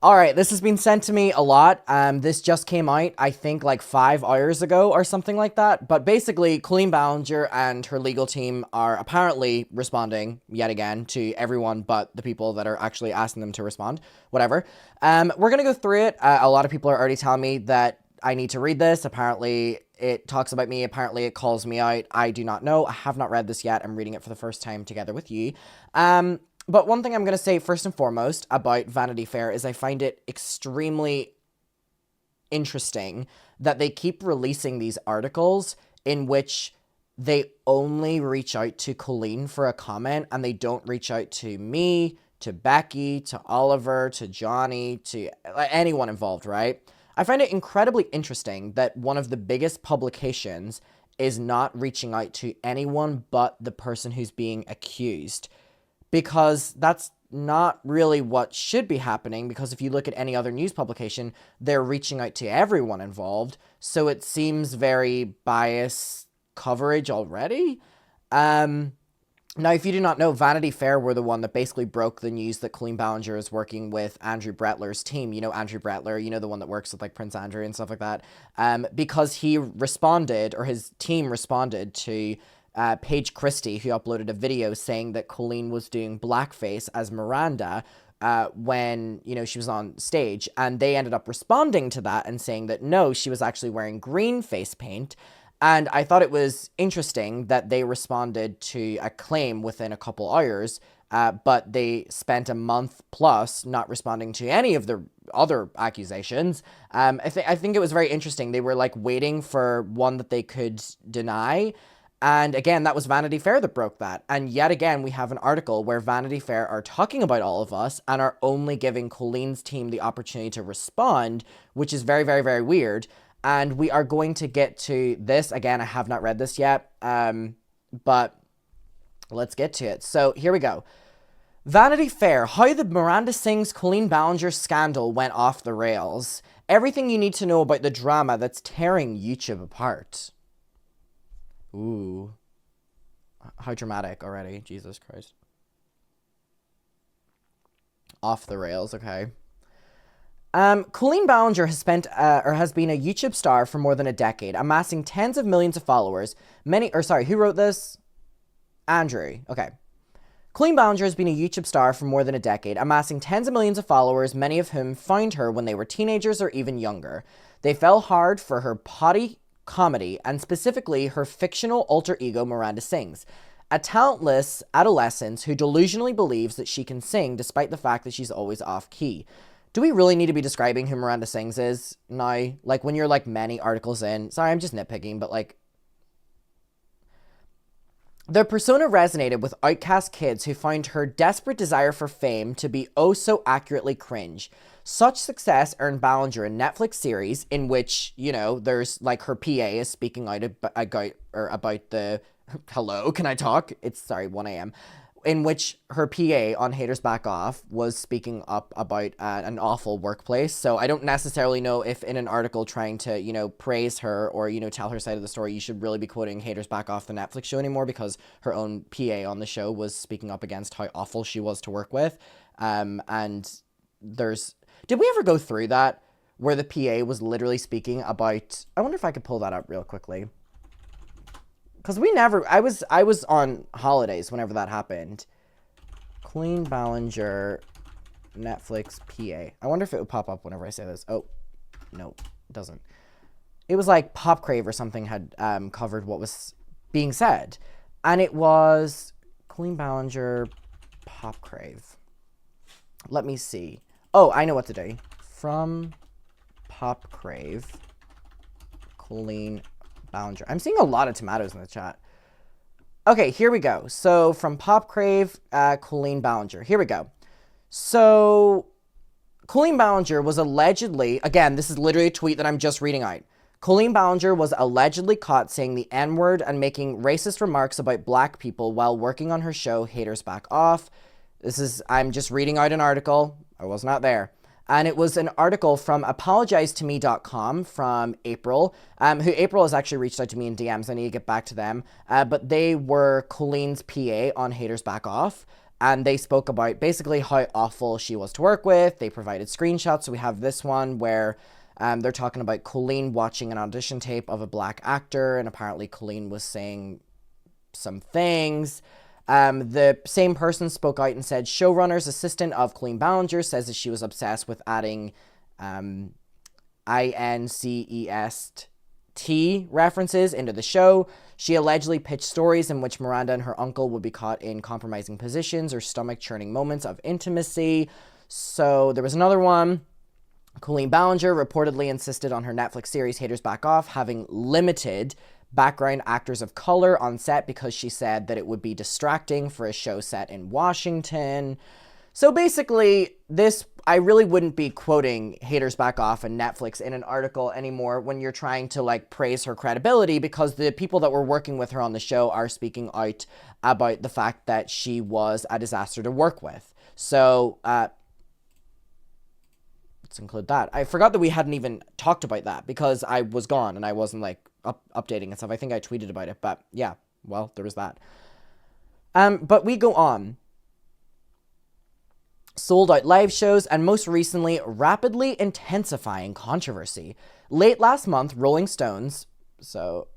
All right, this has been sent to me a lot. This just came out, I think, like 5 hours ago or something like that. But basically, Colleen Ballinger and her legal team are apparently responding yet again to everyone but the people that are actually asking them to respond. Whatever. We're gonna go through it. A lot of people are already telling me that I need to read this. Apparently, it talks about me. Apparently, it calls me out. I do not know. I have not read this yet. I'm reading it for the first time together with you. But one thing I'm going to say first and foremost about Vanity Fair is I find it extremely interesting that they keep releasing these articles in which they only reach out to Colleen for a comment and they don't reach out to me, to Becky, to Oliver, to Johnny, to anyone involved, right? I find it incredibly interesting that one of the biggest publications is not reaching out to anyone but the person who's being accused. Because that's not really what should be happening, because if you look at any other news publication, they're reaching out to everyone involved, so it seems very biased coverage already. Now, if you do not know, Vanity Fair were the one that basically broke the news that Colleen Ballinger is working with Andrew Brettler's team. You know Andrew Brettler, you know the one that works with like Prince Andrew and stuff like that, because he responded, or his team responded to Paige Christie, who uploaded a video saying that Colleen was doing blackface as Miranda when, you know, she was on stage. And they ended up responding to that and saying that no, she was actually wearing green face paint. And I thought it was interesting that they responded to a claim within a couple hours, but they spent a month plus not responding to any of the other accusations. I think it was very interesting. They were like waiting for one that they could deny. And again, that was Vanity Fair that broke that. And yet again, we have an article where Vanity Fair are talking about all of us and are only giving Colleen's team the opportunity to respond, which is very, very, very weird. And we are going to get to this. Again, I have not read this yet, but let's get to it. So here we go. Vanity Fair, how the Miranda Sings Colleen Ballinger scandal went off the rails. Everything you need to know about the drama that's tearing YouTube apart. Ooh. How dramatic already. Jesus Christ. Off the rails, okay. Colleen Ballinger has been a YouTube star for more than a decade, amassing tens of millions of followers. Who wrote this? Andrew. Okay. Colleen Ballinger has been a YouTube star for more than a decade, amassing tens of millions of followers, many of whom found her when they were teenagers or even younger. They fell hard for her potty comedy, and specifically her fictional alter ego Miranda Sings, a talentless adolescent who delusionally believes that she can sing despite the fact that she's always off key. Do we really need to be describing who Miranda Sings is now? Like, when you're like many articles in, sorry, I'm just nitpicking, but like, their persona resonated with outcast kids who found her desperate desire for fame to be oh so accurately cringe. Such success earned Ballinger a Netflix series in which, you know, there's like her PA is speaking out about the hello, can I talk? It's 1 a.m. In which her PA on Haters Back Off was speaking up about an awful workplace. So I don't necessarily know if in an article trying to, you know, praise her or, you know, tell her side of the story, you should really be quoting Haters Back Off, the Netflix show, anymore, because her own PA on the show was speaking up against how awful she was to work with. And did we ever go through that where the PA was literally speaking about, I wonder if I could pull that up real quickly. Because I was on holidays whenever that happened. Colleen Ballinger, Netflix PA. I wonder if it would pop up whenever I say this. Oh, no, it doesn't. It was like Pop Crave or something had covered what was being said. And it was Colleen Ballinger, Pop Crave. Let me see. Oh, I know what to do. From Pop Crave, Colleen Ballinger. I'm seeing a lot of tomatoes in the chat. Okay, here we go. So from Pop Crave, Colleen Ballinger. Here we go. So Colleen Ballinger was allegedly, again, this is literally a tweet that I'm just reading out. Colleen Ballinger was allegedly caught saying the N-word and making racist remarks about black people while working on her show Haters Back Off. I'm just reading out an article. I was not there. And it was an article from apologizetome.com from April, who April has actually reached out to me in DMs. I need to get back to them. But they were Colleen's PA on Haters Back Off. And they spoke about basically how awful she was to work with. They provided screenshots. So we have this one where they're talking about Colleen watching an audition tape of a black actor, and apparently Colleen was saying some things. The same person spoke out and said, showrunner's assistant of Colleen Ballinger says that she was obsessed with adding INCEST references into the show. She allegedly pitched stories in which Miranda and her uncle would be caught in compromising positions or stomach-churning moments of intimacy. So there was another one. Colleen Ballinger reportedly insisted on her Netflix series Haters Back Off having limited background actors of color on set because she said that it would be distracting for a show set in Washington. So basically, I really wouldn't be quoting Haters Back Off and Netflix in an article anymore when you're trying to like praise her credibility, because the people that were working with her on the show are speaking out about the fact that she was a disaster to work with. So, let's include that. I forgot that we hadn't even talked about that because I was gone and I wasn't like updating and stuff. I think I tweeted about it, but yeah, well, there was that. But we go on. Sold out live shows, and most recently, rapidly intensifying controversy. Late last month, Rolling Stones, so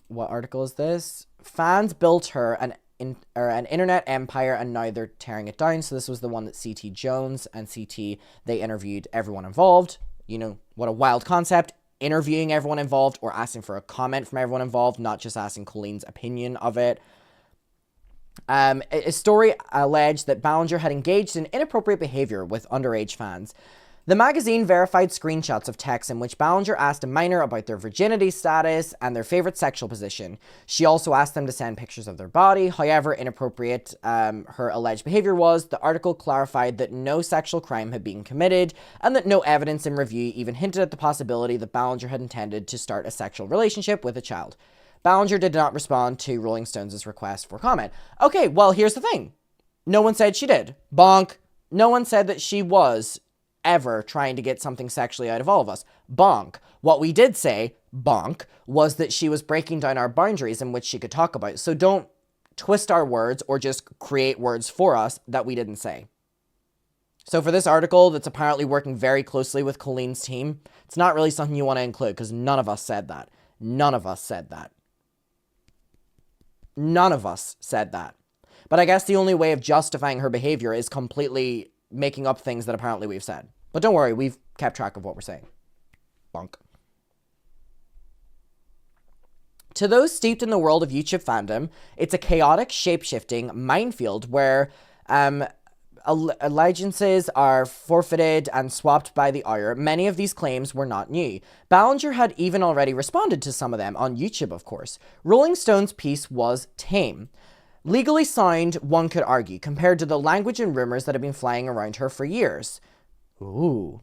what article is this? Fans built her an internet empire, and now they're tearing it down. So this was the one that CT Jones and CT, they interviewed everyone involved. You know, what a wild concept. Interviewing everyone involved or asking for a comment from everyone involved, not just asking Colleen's opinion of it. A story alleged that Ballinger had engaged in inappropriate behavior with underage fans. The magazine verified screenshots of texts in which Ballinger asked a minor about their virginity status and their favorite sexual position. She also asked them to send pictures of their body. However inappropriate her alleged behavior was, the article clarified that no sexual crime had been committed and that no evidence in review even hinted at the possibility that Ballinger had intended to start a sexual relationship with a child. Ballinger did not respond to Rolling Stones' request for comment. Okay, well, here's the thing. No one said she did. Bonk. No one said that she was ever trying to get something sexually out of all of us. Bonk. What we did say, bonk, was that she was breaking down our boundaries in which she could talk about. So don't twist our words or just create words for us that we didn't say. So for this article that's apparently working very closely with Colleen's team, it's not really something you want to include because none of us said that. None of us said that. None of us said that. But I guess the only way of justifying her behavior is completely making up things that apparently we've said. But don't worry, we've kept track of what we're saying. Bonk. To those steeped in the world of YouTube fandom, it's a chaotic, shape-shifting minefield where allegiances are forfeited and swapped by the hour. Many of these claims were not new. Ballinger had even already responded to some of them on YouTube, of course. Rolling Stone's piece was tame. Legally sound, one could argue, compared to the language and rumors that have been flying around her for years. Ooh.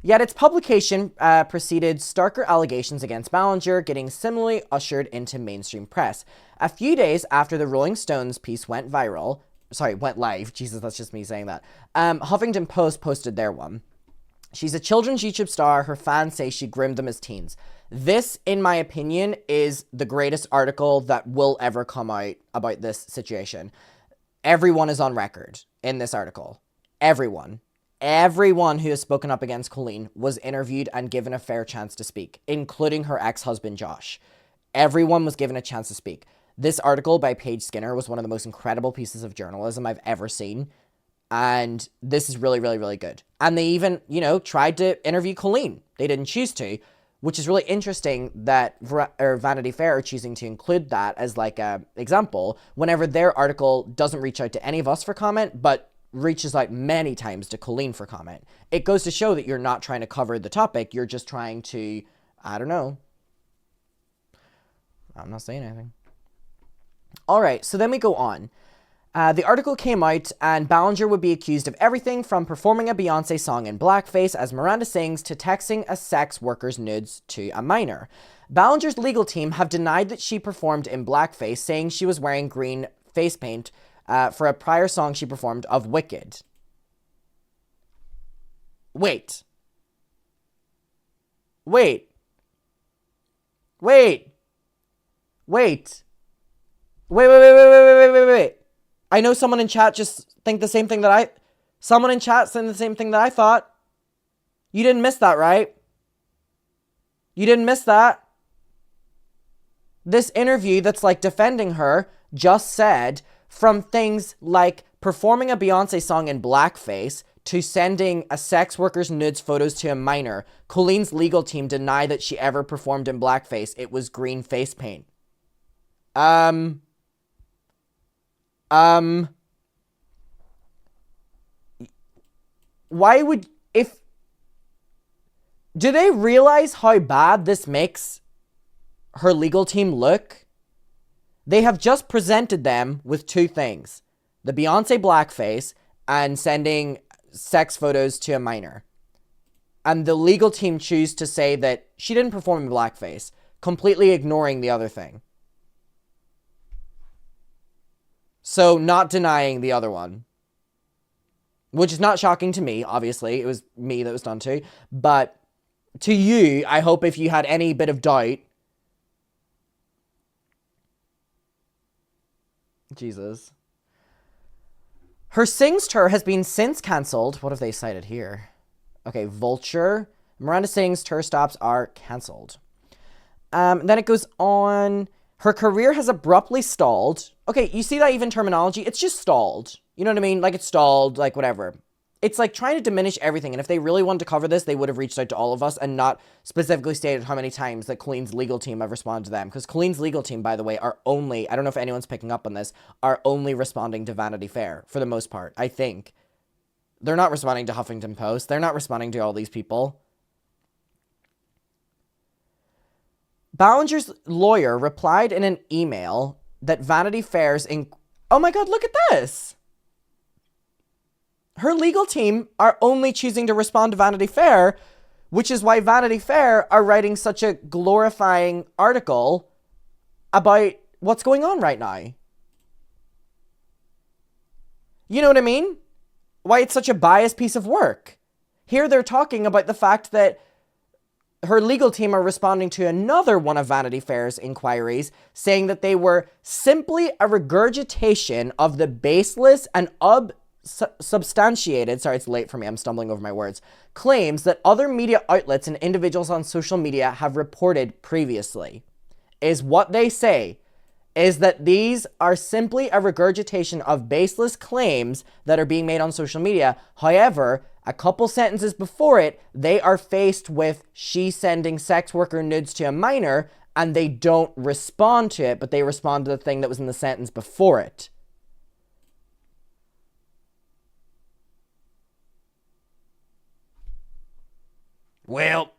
Yet its publication preceded starker allegations against Ballinger, getting similarly ushered into mainstream press. A few days after the Rolling Stones piece went live. Jesus, that's just me saying that. Huffington Post posted their one. She's a children's YouTube star. Her fans say she groomed them as teens. This, in my opinion, is the greatest article that will ever come out about this situation. Everyone is on record in this article. Everyone. Everyone who has spoken up against Colleen was interviewed and given a fair chance to speak, including her ex-husband, Josh. Everyone was given a chance to speak. This article by Paige Skinner was one of the most incredible pieces of journalism I've ever seen. And this is really, really, really good. And they even, tried to interview Colleen. They didn't choose to, which is really interesting that Vanity Fair are choosing to include that as like a example whenever their article doesn't reach out to any of us for comment, but reaches out many times to Colleen for comment. It goes to show that you're not trying to cover the topic. You're just trying to, I don't know. I'm not saying anything. All right, so then we go on. The article came out, and Ballinger would be accused of everything from performing a Beyonce song in blackface as Miranda sings to texting a sex worker's nudes to a minor. Ballinger's legal team have denied that she performed in blackface, saying she was wearing green face paint for a prior song she performed of Wicked. Wait. Wait. Wait. Wait. Wait, wait, wait, wait, wait, wait, wait, wait, wait. I know someone in chat just think the same thing that I... Someone in chat saying the same thing that I thought. You didn't miss that, right? You didn't miss that. This interview that's like defending her just said from things like performing a Beyonce song in blackface to sending a sex worker's nudes photos to a minor, Colleen's legal team deny that she ever performed in blackface. It was green face paint. Why would... Do they realize how bad this makes her legal team look? They have just presented them with two things. The Beyonce blackface and sending sex photos to a minor. And the legal team choose to say that she didn't perform in blackface, completely ignoring the other thing. So not denying the other one. Which is not shocking to me, obviously. It was me that was done to. But to you, I hope if you had any bit of doubt... Jesus. Her Sings Tour has been since cancelled. What have they cited here? Okay, Vulture. Miranda Sings tour stops are cancelled. Then it goes on. Her career has abruptly stalled. Okay, you see that even terminology? It's just stalled. You know what I mean? Like it's stalled, like whatever. It's like trying to diminish everything. And if they really wanted to cover this, they would have reached out to all of us and not specifically stated how many times that Colleen's legal team have responded to them. Because Colleen's legal team, by the way, are only, I don't know if anyone's picking up on this, are only responding to Vanity Fair for the most part, I think. They're not responding to Huffington Post. They're not responding to all these people. Ballinger's lawyer replied in an email that Vanity Fair's... Oh my god, look at this! Her legal team are only choosing to respond to Vanity Fair, which is why Vanity Fair are writing such a glorifying article about what's going on right now. You know what I mean? Why it's such a biased piece of work. Here they're talking about the fact that her legal team are responding to another one of Vanity Fair's inquiries, saying that they were simply a regurgitation of the baseless and substantiated, sorry, it's late for me, I'm stumbling over my words, claims that other media outlets and individuals on social media have reported previously. Is what they say is that these are simply a regurgitation of baseless claims that are being made on social media. However, a couple sentences before it, they are faced with she sending sex worker nudes to a minor, and they don't respond to it, but they respond to the thing that was in the sentence before it. Well.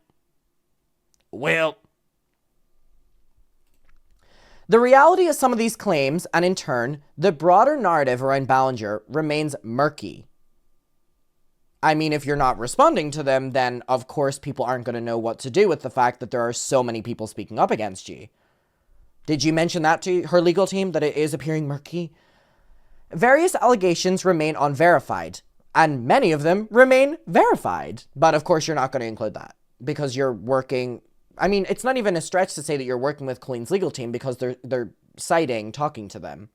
The reality of some of these claims, and in turn, the broader narrative around Ballinger remains murky. I mean, if you're not responding to them, then of course people aren't going to know what to do with the fact that there are so many people speaking up against you. Did you mention that to her legal team, that it is appearing murky? Various allegations remain unverified, and many of them remain verified. But of course you're not going to include that, because you're working... I mean, it's not even a stretch to say that you're working with Colleen's legal team, because they're citing, talking to them.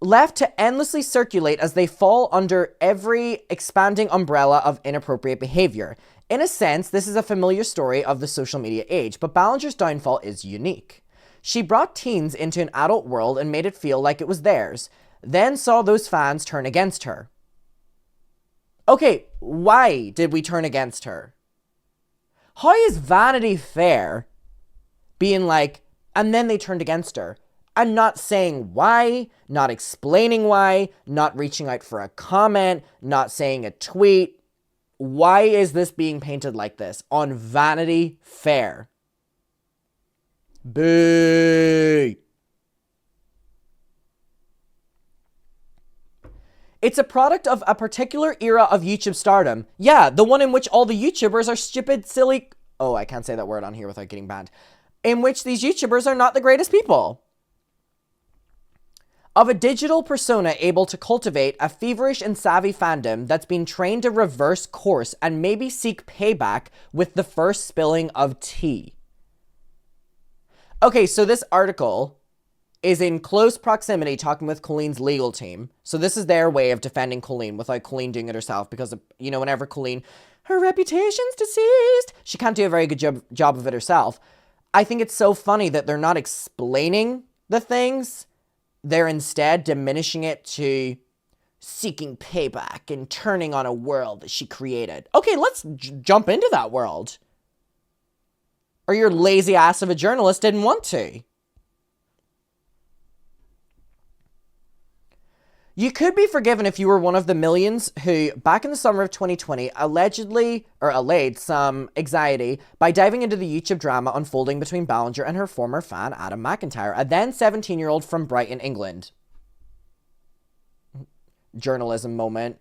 Left to endlessly circulate as they fall under every expanding umbrella of inappropriate behavior. In a sense, this is a familiar story of the social media age, but Ballinger's downfall is unique. She brought teens into an adult world and made it feel like it was theirs, then saw those fans turn against her. Okay, why did we turn against her? How is Vanity Fair being like, and then they turned against her, and not saying why, not explaining why, not reaching out for a comment, not saying a tweet? Why is this being painted like this on Vanity Fair? Boo! It's a product of a particular era of YouTube stardom. Yeah, the one in which all the YouTubers are stupid, silly... Oh, I can't say that word on here without getting banned. In which these YouTubers are not the greatest people. Of a digital persona able to cultivate a feverish and savvy fandom that's been trained to reverse course and maybe seek payback with the first spilling of tea. Okay, so this article is in close proximity talking with Colleen's legal team. So this is their way of defending Colleen without Colleen doing it herself, because, you know, whenever Colleen, her reputation's deceased, she can't do a very good job of it herself. I think it's so funny that they're not explaining the things. They're instead diminishing it to seeking payback and turning on a world that she created. Okay, let's jump into that world. Or your lazy ass of a journalist didn't want to. You could be forgiven if you were one of the millions who, back in the summer of 2020, allayed some anxiety by diving into the YouTube drama unfolding between Ballinger and her former fan, Adam McIntyre, a then 17-year-old from Brighton, England. Journalism moment.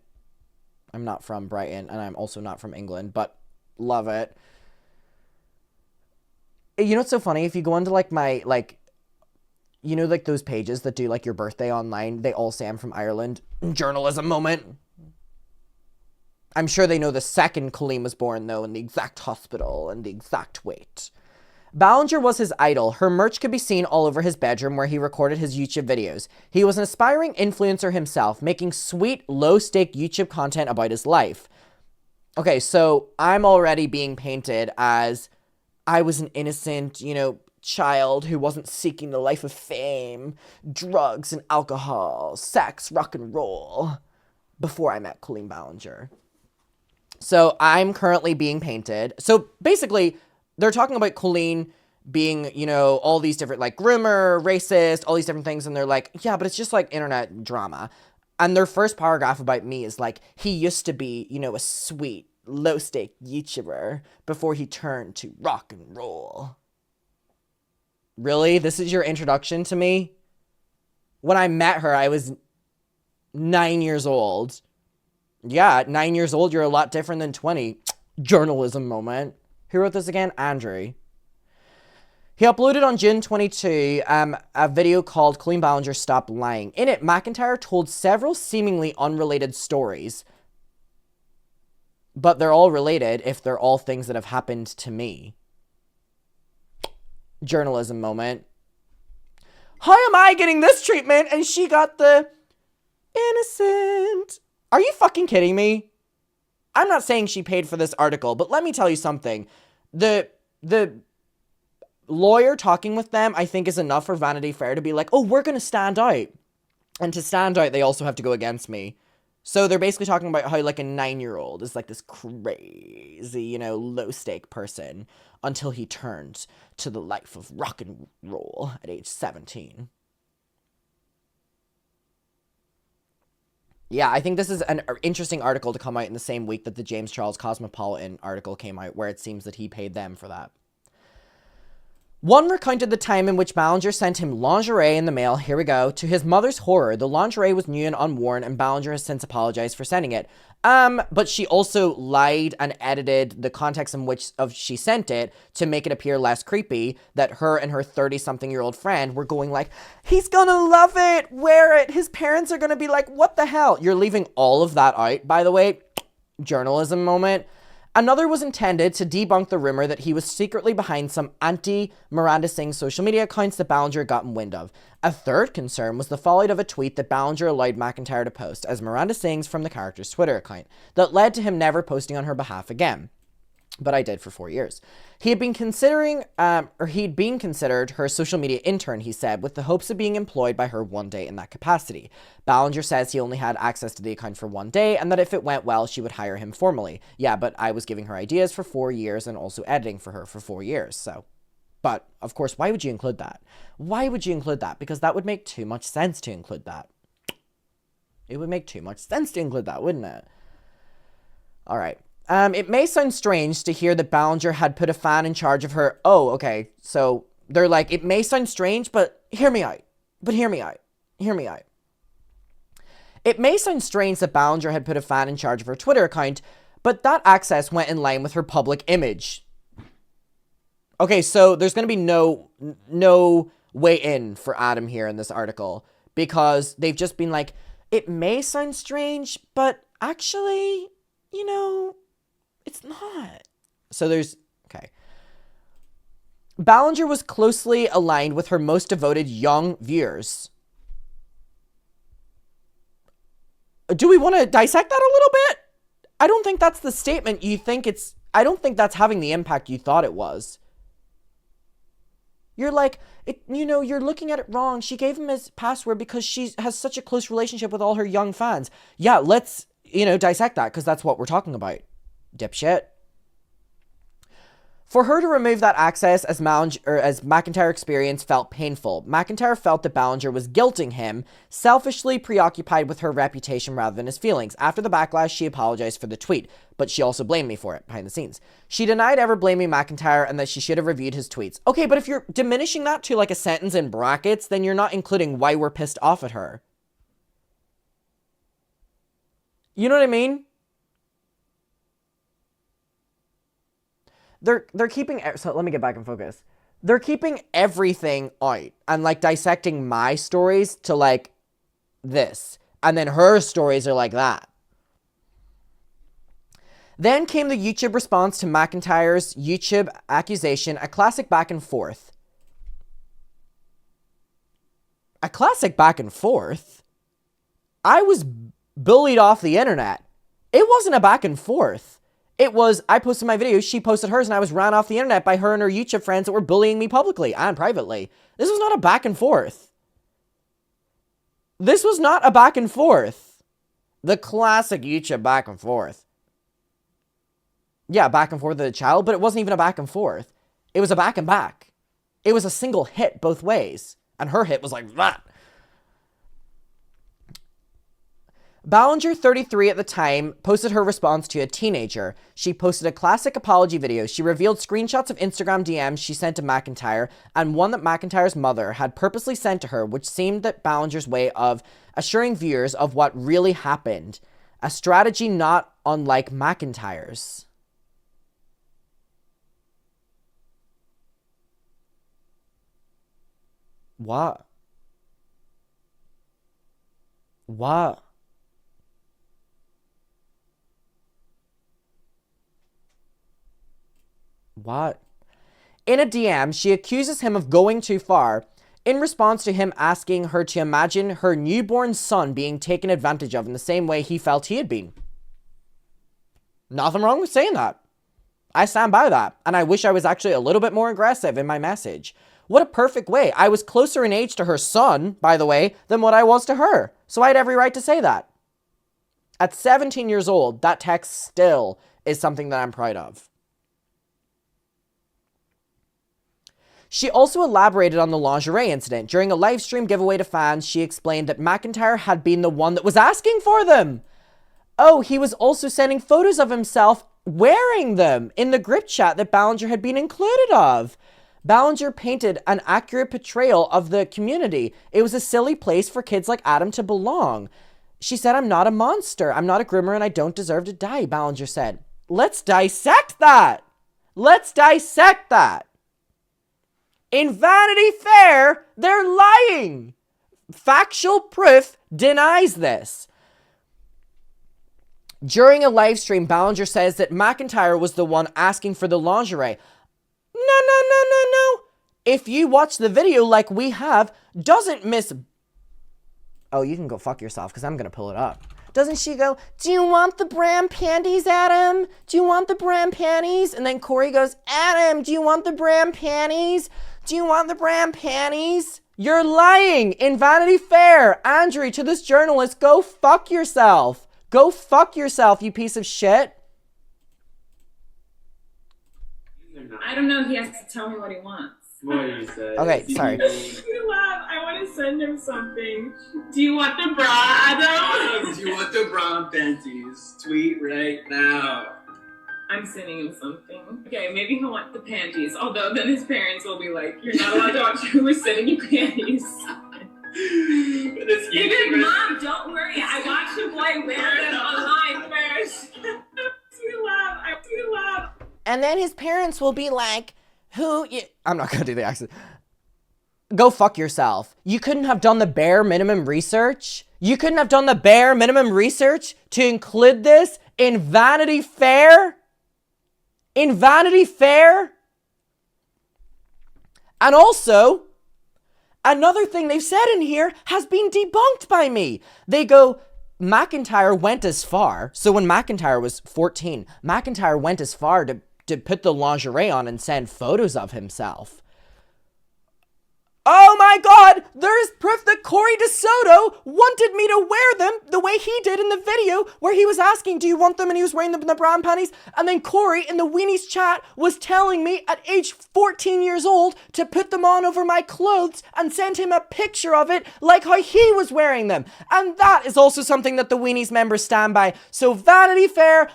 I'm not from Brighton, and I'm also not from England, but love it. You know what's so funny? If you go into, like, my, like, you know, like, those pages that do, like, your birthday online, they all say I'm from Ireland. Journalism moment. I'm sure they know the second Colleen was born, though, and the exact hospital and the exact weight. Ballinger was his idol. Her merch could be seen all over his bedroom where he recorded his YouTube videos. He was an aspiring influencer himself, making sweet, low-stake YouTube content about his life. Okay, so I'm already being painted as I was an innocent, you know, child who wasn't seeking the life of fame, drugs and alcohol, sex, rock and roll before I met Colleen Ballinger. So I'm currently being painted. So basically, they're talking about Colleen being, you know, all these different, like, groomer, racist, all these different things, and they're like, yeah, but it's just, like, internet drama. And their first paragraph about me is, like, he used to be, you know, a sweet, low-stake YouTuber before he turned to rock and roll. Really? This is your introduction to me? When I met her, I was 9 years old. Yeah, at 9 years old, you're a lot different than 20. Journalism moment. Who wrote this again? Andrew. He uploaded on June 22 a video called Colleen Ballinger Stop Lying. In it, McIntyre told several seemingly unrelated stories. But they're all related if they're all things that have happened to me. Journalism moment. How am I getting this treatment and she got the innocent? Are you fucking kidding me? I'm not saying she paid for this article, but let me tell you something. The lawyer talking with them, I think, is enough for Vanity Fair to be like, oh, we're going to stand out. And to stand out, they also have to go against me. So they're basically talking about how, like, a 9-year-old is, like, this crazy, you know, low-stake person until he turns to the life of rock and roll at age 17. Yeah, I think this is an interesting article to come out in the same week that the James Charles Cosmopolitan article came out, where it seems that he paid them for that. One recounted the time in which Ballinger sent him lingerie in the mail, here we go. To his mother's horror, the lingerie was new and unworn, and Ballinger has since apologized for sending it. But she also lied and edited the context in which she sent it to make it appear less creepy, that her and her 30-something-year-old friend were going like, he's gonna love it, wear it, his parents are gonna be like, what the hell? You're leaving all of that out, by the way. Journalism moment. Another was intended to debunk the rumor that he was secretly behind some anti-Miranda Singh social media accounts that Ballinger had gotten wind of. A third concern was the fallout of a tweet that Ballinger allowed McIntyre to post as Miranda Singh's from the character's Twitter account that led to him never posting on her behalf again. But I did for 4 years. He'd been considered her social media intern, he said, with the hopes of being employed by her one day in that capacity. Ballinger says he only had access to the account for 1 day, and that if it went well, she would hire him formally. Yeah, but I was giving her ideas for 4 years and also editing for her for 4 years, so. But, of course, why would you include that? Why would you include that? Because that would make too much sense to include that. It would make too much sense to include that, wouldn't it? All right. It may sound strange to hear that Ballinger had put a fan in charge of her. Oh, okay. So they're like, it may sound strange, but hear me out. Hear me out. It may sound strange that Ballinger had put a fan in charge of her Twitter account, but that access went in line with her public image. Okay, so there's going to be no way in for Adam here in this article, because they've just been like, it may sound strange, but actually, you know, it's not. So there's, okay. Ballinger was closely aligned with her most devoted young viewers. Do we want to dissect that a little bit? I don't think that's the statement you think it's... I don't think that's having the impact you thought it was. You're like, you're looking at it wrong. She gave him his password because she has such a close relationship with all her young fans. Yeah, let's, dissect that because that's what we're talking about. Dipshit. For her to remove that access as McIntyre experienced felt painful. McIntyre felt that Ballinger was guilting him, selfishly preoccupied with her reputation rather than his feelings. After the backlash, she apologized for the tweet, but she also blamed me for it behind the scenes. She denied ever blaming McIntyre and that she should have reviewed his tweets. Okay, but if you're diminishing that to like a sentence in brackets, then you're not including why we're pissed off at her. You know what I mean? They're keeping, so let me get back in focus. They're keeping everything out and like dissecting my stories to like this. And then her stories are like that. Then came the YouTube response to McIntyre's YouTube accusation, a classic back and forth. A classic back and forth? I was bullied off the internet. It wasn't a back and forth. It was, I posted my video, she posted hers, and I was ran off the internet by her and her YouTube friends that were bullying me publicly and privately. This was not a back and forth. This was not a back and forth. The classic YouTube back and forth. Yeah, back and forth with a child, but it wasn't even a back and forth. It was a back and back. It was a single hit both ways. And her hit was like that. Ballinger, 33 at the time, posted her response to a teenager. She posted a classic apology video. She revealed screenshots of Instagram DMs she sent to McIntyre and one that McIntyre's mother had purposely sent to her, which seemed that Ballinger's way of assuring viewers of what really happened. A strategy not unlike McIntyre's. What? What? What? In a DM, she accuses him of going too far in response to him asking her to imagine her newborn son being taken advantage of in the same way he felt he had been. Nothing wrong with saying that. I stand by that, and I wish I was actually a little bit more aggressive in my message. What a perfect way. I was closer in age to her son, by the way, than what I was to her, so I had every right to say that. At 17 years old, that text still is something that I'm proud of. She also elaborated on the lingerie incident. During a live stream giveaway to fans, she explained that McIntyre had been the one that was asking for them. Oh, he was also sending photos of himself wearing them in the group chat that Ballinger had been included of. Ballinger painted an accurate portrayal of the community. It was a silly place for kids like Adam to belong. She said, I'm not a monster. I'm not a groomer and I don't deserve to die, Ballinger said. Let's dissect that. Let's dissect that. In Vanity Fair, they're lying. Factual proof denies this. During a live stream, Ballinger says that McIntyre was the one asking for the lingerie. No. If you watch the video like we have, doesn't Miss... Oh, you can go fuck yourself because I'm going to pull it up. Doesn't she go, do you want the brand panties, Adam? Do you want the brand panties? And then Corey goes, Adam, do you want the brand panties? Do you want the brand panties? You're lying in Vanity Fair. Andrew, to this journalist, go fuck yourself. Go fuck yourself, you piece of shit. I don't know. He has to tell me what he wants. What you say? Okay, sorry. You laugh. I want to send him something. Do you want the bra, Adam? Do you want the bra and panties? Tweet right now. I'm sending him something. Okay, maybe he'll want the panties. Although then his parents will be like, you're not allowed to watch who is sending you panties. Even Mom, don't worry. I watched a boy wear them online first. You laugh. And then his parents will be like, I'm not going to do the accent. Go fuck yourself. You couldn't have done the bare minimum research? You couldn't have done the bare minimum research to include this in Vanity Fair? In Vanity Fair? And also, another thing they've said in here has been debunked by me. They go, McIntyre went as far. So when McIntyre was 14, McIntyre went as far to put the lingerie on and send photos of himself. Oh my god, there's proof that Corey DeSoto wanted me to wear them the way he did in the video where he was asking, do you want them? And he was wearing them in the bra and panties. And then Corey in the Weenies chat was telling me at age 14 years old to put them on over my clothes and send him a picture of it like how he was wearing them. And that is also something that the Weenies members stand by. So Vanity Fair,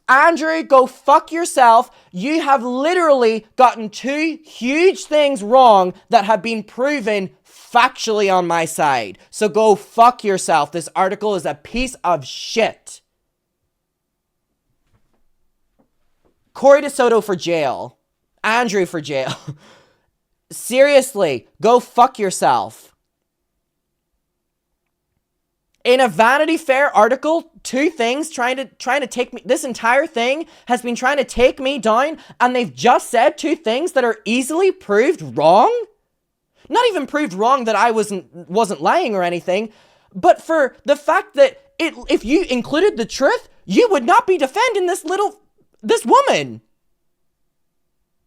Andrew, go fuck yourself. You have literally gotten two huge things wrong that have been proven factually on my side. So go fuck yourself. This article is a piece of shit. Corey DeSoto for jail. Andrew for jail. Seriously, go fuck yourself. In a Vanity Fair article, two things trying to take me, this entire thing has been trying to take me down, and they've just said two things that are easily proved wrong? Not even proved wrong that I wasn't lying or anything, but for the fact that if you included the truth, you would not be defending this woman.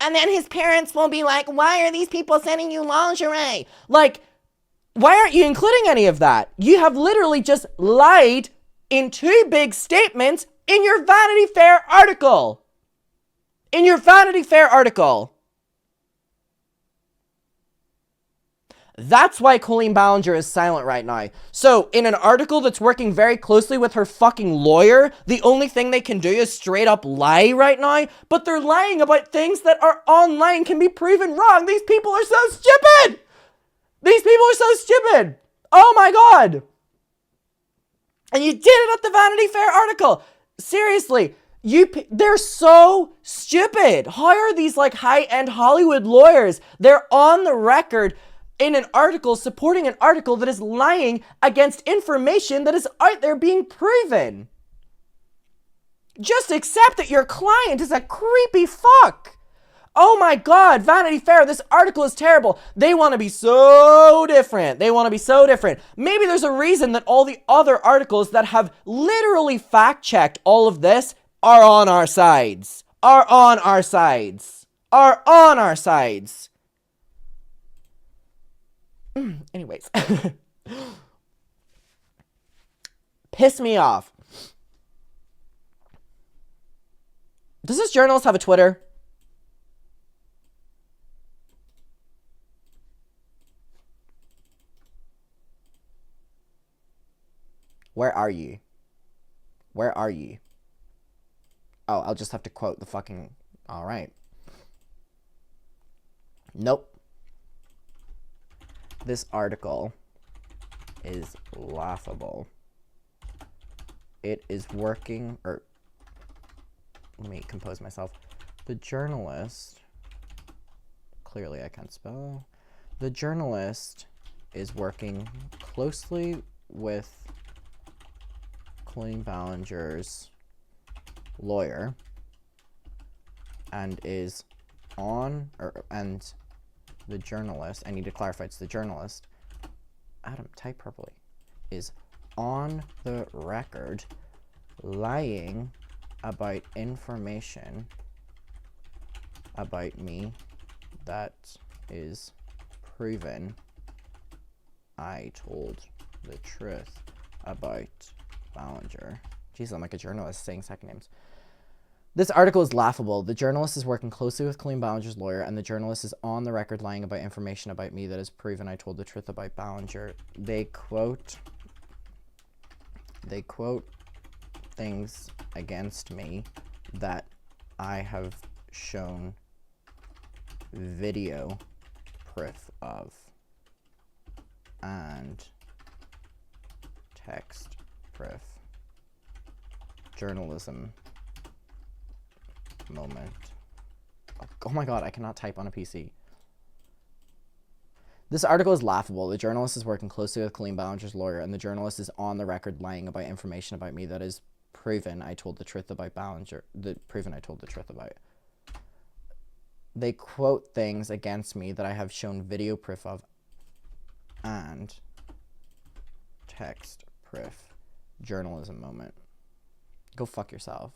And then his parents will be like, why are these people sending you lingerie? Like, why aren't you including any of that? You have literally just lied in two big statements in your Vanity Fair article. In your Vanity Fair article. That's why Colleen Ballinger is silent right now. So, in an article that's working very closely with her fucking lawyer, the only thing they can do is straight up lie right now, but they're lying about things that are online can be proven wrong. These people are so stupid! These people are so stupid. Oh my god. And you did it at the Vanity Fair article. Seriously, they're so stupid. How are these like high-end Hollywood lawyers? They're on the record in an article supporting an article that is lying against information that is out there being proven. Just accept that your client is a creepy fuck. Oh my god, Vanity Fair, this article is terrible. They want to be so different. They want to be so different. Maybe there's a reason that all the other articles that have literally fact-checked all of this are on our sides. Are on our sides. Are on our sides. Anyways. Piss me off. Does this journalist have a Twitter? Where are you? Where are you? Oh, I'll just have to quote the fucking... Alright. Nope. This article is laughable. It is working... let me compose myself. The journalist... Clearly I can't spell. The journalist is working closely with Colleen Ballinger's lawyer and is on, and the journalist, I need to clarify, it's the journalist, Adam, type properly, is on the record lying about information about me that is proven I told the truth about Ballinger. Jeez, I'm like a journalist saying second names. This article is laughable. The journalist is working closely with Colleen Ballinger's lawyer, and the journalist is on the record lying about information about me that is proven I told the truth about Ballinger. They quote things against me that I have shown video proof of and text proof. Journalism moment. Oh my god, I cannot type on a PC. This article is laughable. The journalist is working closely with Colleen Ballinger's lawyer, and the journalist is on the record lying about information about me that is proven I told the truth about Ballinger. Proven I told the truth about. They quote things against me that I have shown video proof of and text proof. Journalism moment. Go fuck yourself.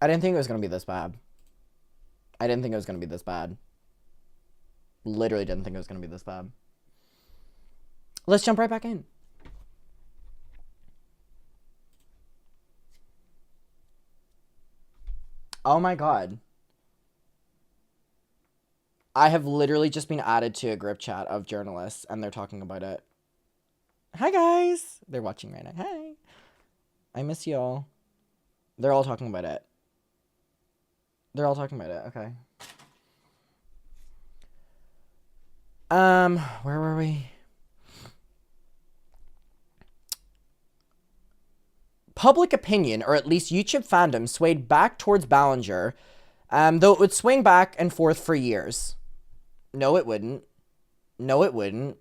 I didn't think it was going to be this bad. I didn't think it was going to be this bad. Literally didn't think it was going to be this bad. Let's jump right back in. Oh my god. I have literally just been added to a group chat of journalists and they're talking about it. Hi guys. They're watching right now. Hi. I miss y'all. They're all talking about it. They're all talking about it. Okay. Where were we? Public opinion, or at least YouTube fandom, swayed back towards Ballinger, though it would swing back and forth for years. No, it wouldn't. No, it wouldn't.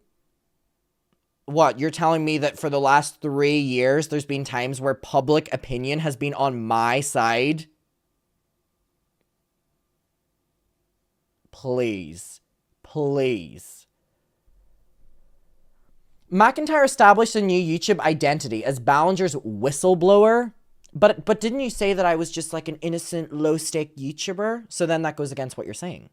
What, you're telling me that for the last 3 years, there's been times where public opinion has been on my side? Please. Please. McIntyre established a new YouTube identity as Ballinger's whistleblower. But didn't you say that I was just like an innocent, low-stake YouTuber? So then that goes against what you're saying.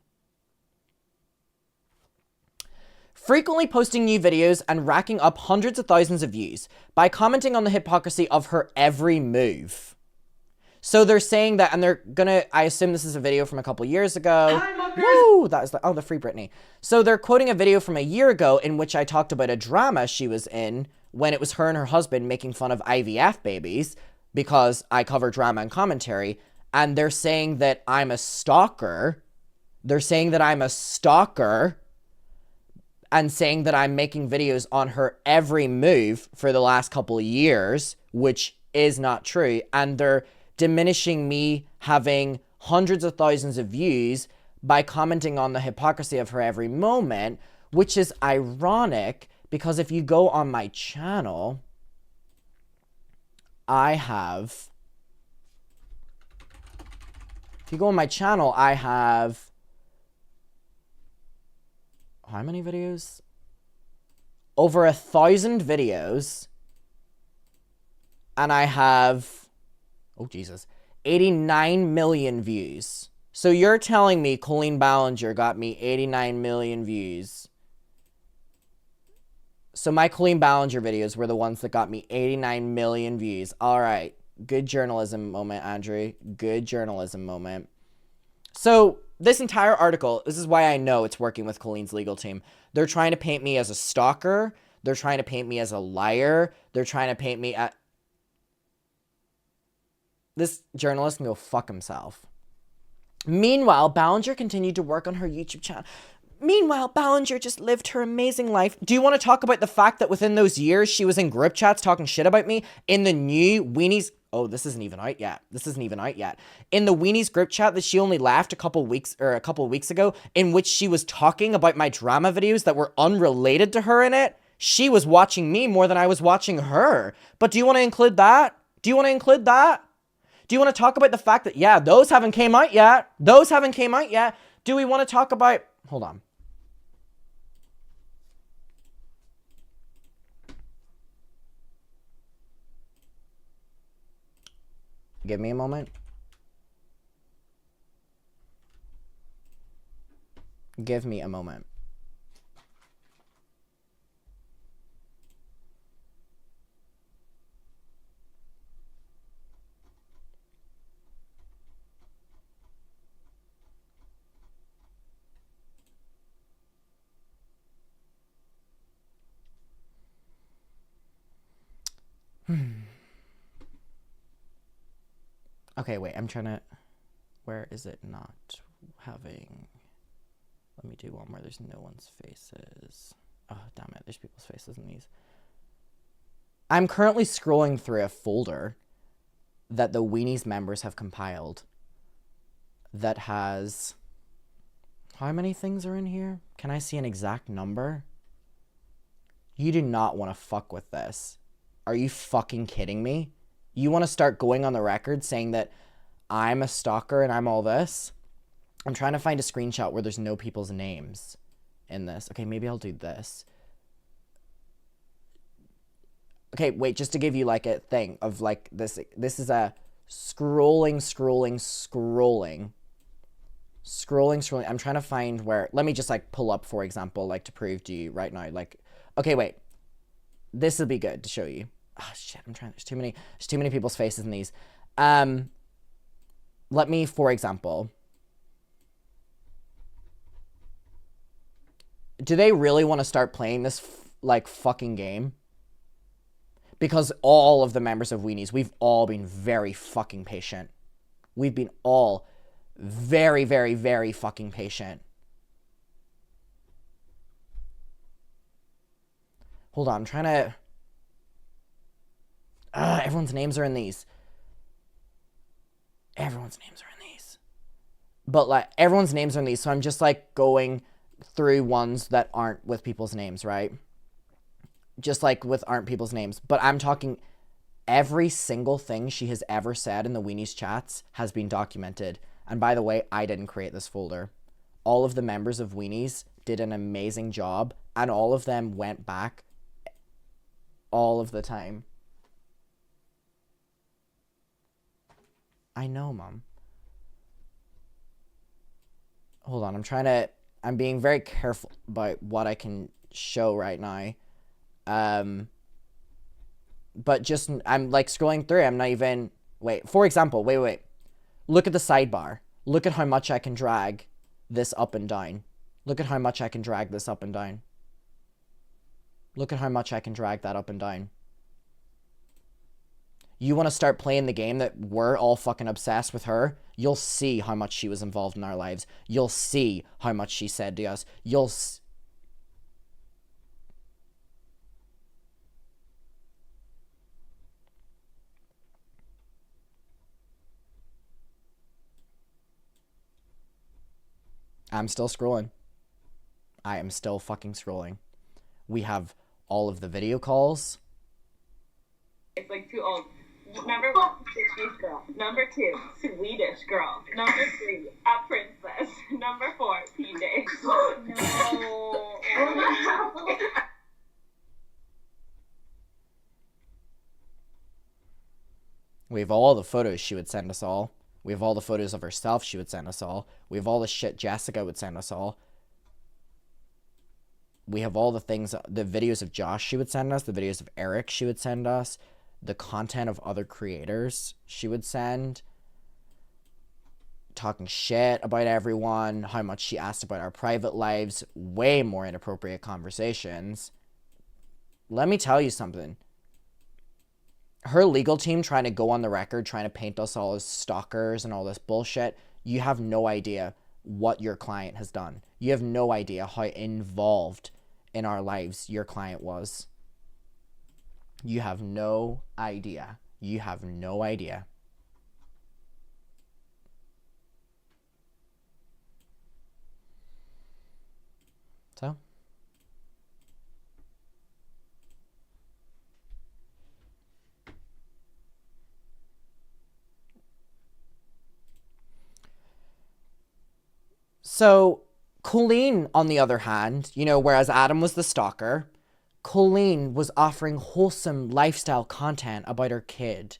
Frequently posting new videos and racking up hundreds of thousands of views by commenting on the hypocrisy of her every move. So they're saying that, and they're gonna, I assume this is a video from a couple years ago. Woo! That was the, oh, the Free Britney. So they're quoting a video from a year ago in which I talked about a drama she was in when it was her and her husband making fun of IVF babies because I cover drama and commentary. And they're saying that I'm a stalker. They're saying that I'm a stalker and saying that I'm making videos on her every move for the last couple of years, which is not true. And they're diminishing me having hundreds of thousands of views by commenting on the hypocrisy of her every moment, which is ironic because if you go on my channel, I have how many videos? Over 1,000 videos. And I have, oh Jesus, 89 million views. So you're telling me Colleen Ballinger got me 89 million views. So my Colleen Ballinger videos were the ones that got me 89 million views. All right. Good journalism moment, Andrew. Good journalism moment. So this entire article, this is why I know it's working with Colleen's legal team. They're trying to paint me as a stalker. They're trying to paint me as a liar. They're trying to paint me at... This journalist can go fuck himself. Meanwhile, Ballinger continued to work on her YouTube channel. Meanwhile, Ballinger just lived her amazing life. Do you want to talk about the fact that within those years, she was in group chats talking shit about me in the new Weenies... Oh, this isn't even out yet. This isn't even out yet. In the Weenies group chat that she only left a couple weeks ago, in which she was talking about my drama videos that were unrelated to her in it, she was watching me more than I was watching her. But do you want to include that? Do you want to include that? Do you want to talk about the fact that, yeah, those haven't came out yet? Those haven't came out yet. Do we want to talk about... Hold on. Give me a moment. Give me a moment. Okay, wait, I'm trying to... Where is it not having... Let me do one where there's no one's faces. Oh, damn it, there's people's faces in these. I'm currently scrolling through a folder that the Weenies members have compiled that has... How many things are in here? Can I see an exact number? You do not want to fuck with this. Are you fucking kidding me? You want to start going on the record saying that I'm a stalker and I'm all this? I'm trying to find a screenshot where there's no people's names in this. Okay, maybe I'll do this. Okay, wait, just to give you like a thing of like this. This is a scrolling. I'm trying to find where, let me just like pull up, for example, like to prove to you right now, like, okay, wait, this will be good to show you. Oh shit, there's too many people's faces in these. Let me, for example, do they really want to start playing this like fucking game? Because all of the members of Weenies, we've all been very fucking patient. We've been all very, very, very fucking patient. Hold on, I'm trying to... everyone's names are in these. But like, everyone's names are in these, so I'm just like going through ones that aren't with people's names, right? Just like with aren't people's names. But I'm talking every single thing she has ever said in the Weenies chats has been documented. And by the way, I didn't create this folder. All of the members of Weenies did an amazing job, and all of them went back all of the time. I know, Mom. Hold on, I'm being very careful about what I can show right now. But just, I'm like scrolling through, I'm not even, wait, for example, wait. Look at the sidebar. Look at how much I can drag this up and down. Look at how much I can drag this up and down. Look at how much I can drag that up and down. You want to start playing the game that we're all fucking obsessed with her? You'll see how much she was involved in our lives. You'll see how much she said to us. I'm still scrolling. I am still fucking scrolling. We have all of the video calls. It's like too old. Number 1, Portuguese girl. Number 2, Swedish girl. Number 3, a princess. Number 4, PJ. No. We have all the photos she would send us all. We have all the photos of herself she would send us all. We have all the shit Jessica would send us all. We have all the things, the videos of Josh she would send us, the videos of Eric she would send us, the content of other creators she would send, talking shit about everyone, how much she asked about our private lives, way more inappropriate conversations. Let me tell you something. Her legal team trying to go on the record, trying to paint us all as stalkers and all this bullshit, you have no idea what your client has done. You have no idea how involved in our lives your client was. You have no idea. You have no idea. So Colleen, on the other hand, whereas Adam was the stalker, Colleen was offering wholesome lifestyle content about her kid.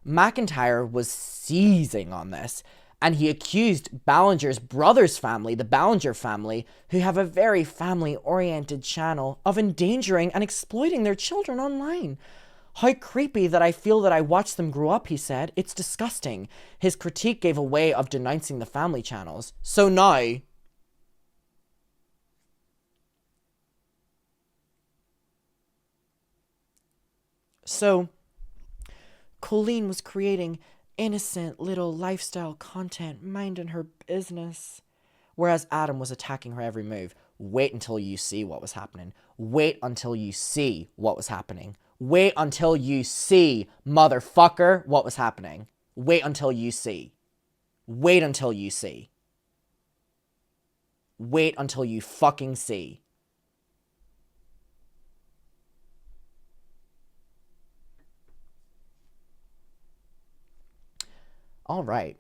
McIntyre was seizing on this, and he accused Ballinger's brother's family, the Ballinger family, who have a very family-oriented channel, of endangering and exploiting their children online. How creepy that I feel that I watched them grow up, he said. It's disgusting. His critique gave a way of denouncing the family channels. So now... Colleen was creating innocent little lifestyle content, minding her business. Whereas Adam was attacking her every move. Wait until you see what was happening. Wait until you see what was happening. Wait until you see, motherfucker, what was happening. Wait until you see. Wait until you see. Wait until you fucking see. All right.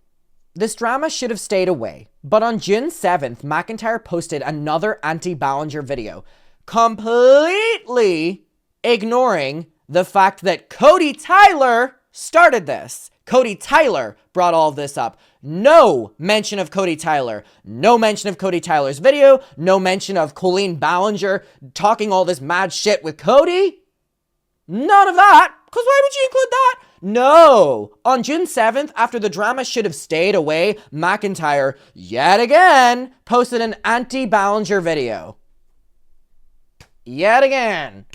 This drama should have stayed away, but on June 7th, McIntyre posted another anti-Ballinger video, completely ignoring the fact that Cody Tyler started this. Cody Tyler brought all of this up. No mention of Cody Tyler. No mention of Cody Tyler's video. No mention of Colleen Ballinger talking all this mad shit with Cody. None of that. Because why would you include that? No. On June 7th, after the drama should have stayed away, McIntyre, yet again, posted an anti-Ballinger video. Yet again.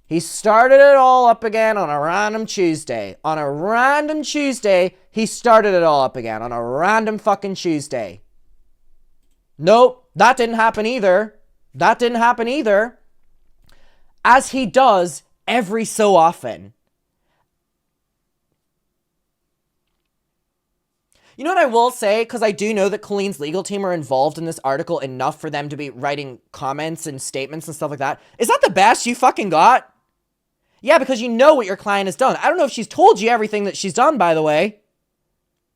He started it all up again on a random Tuesday. On a random Tuesday, he started it all up again. On a random fucking Tuesday. Nope, that didn't happen either. That didn't happen either. As he does every so often. You know what I will say? Because I do know that Colleen's legal team are involved in this article enough for them to be writing comments and statements and stuff like that. Is that the best you fucking got? Yeah, because you know what your client has done. I don't know if she's told you everything that she's done, by the way.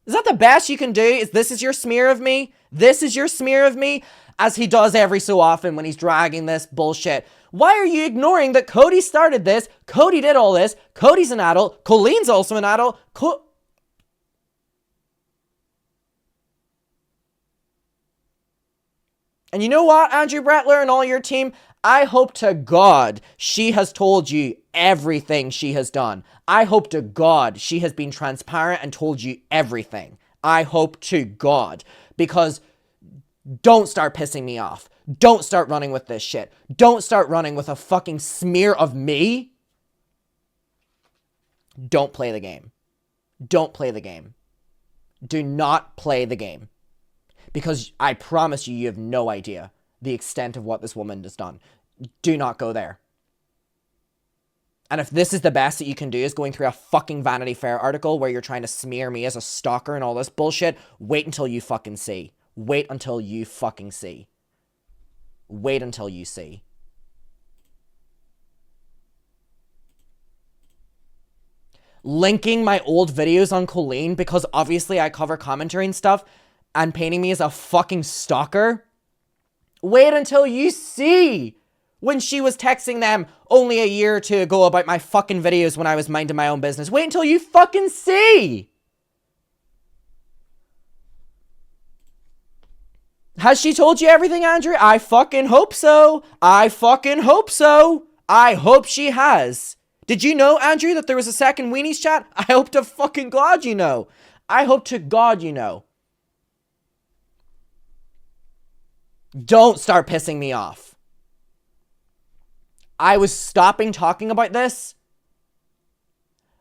Is that the best you can do? Is this is your smear of me? This is your smear of me? As he does every so often when he's dragging this bullshit. Why are you ignoring that Cody started this? Cody did all this. Cody's an adult. Colleen's also an adult. And you know what, Andrew Brettler and all your team? I hope to God she has told you everything she has done. I hope to God she has been transparent and told you everything. I hope to God. Because don't start pissing me off. Don't start running with this shit. Don't start running with a fucking smear of me. Don't play the game. Don't play the game. Do not play the game. Because I promise you, you have no idea the extent of what this woman has done. Do not go there. And if this is the best that you can do is going through a fucking Vanity Fair article where you're trying to smear me as a stalker and all this bullshit, wait until you fucking see. Wait until you fucking see. Wait until you see. Linking my old videos on Colleen because obviously I cover commentary and stuff and painting me as a fucking stalker. Wait until you see when she was texting them only a year or two ago about my fucking videos when I was minding my own business. Wait until you fucking see. Has she told you everything, Andrew? I fucking hope so. I fucking hope so. I hope she has. Did you know, Andrew, that there was a second Weenies chat? I hope to fucking God you know. I hope to God you know. Don't start pissing me off. I was stopping talking about this,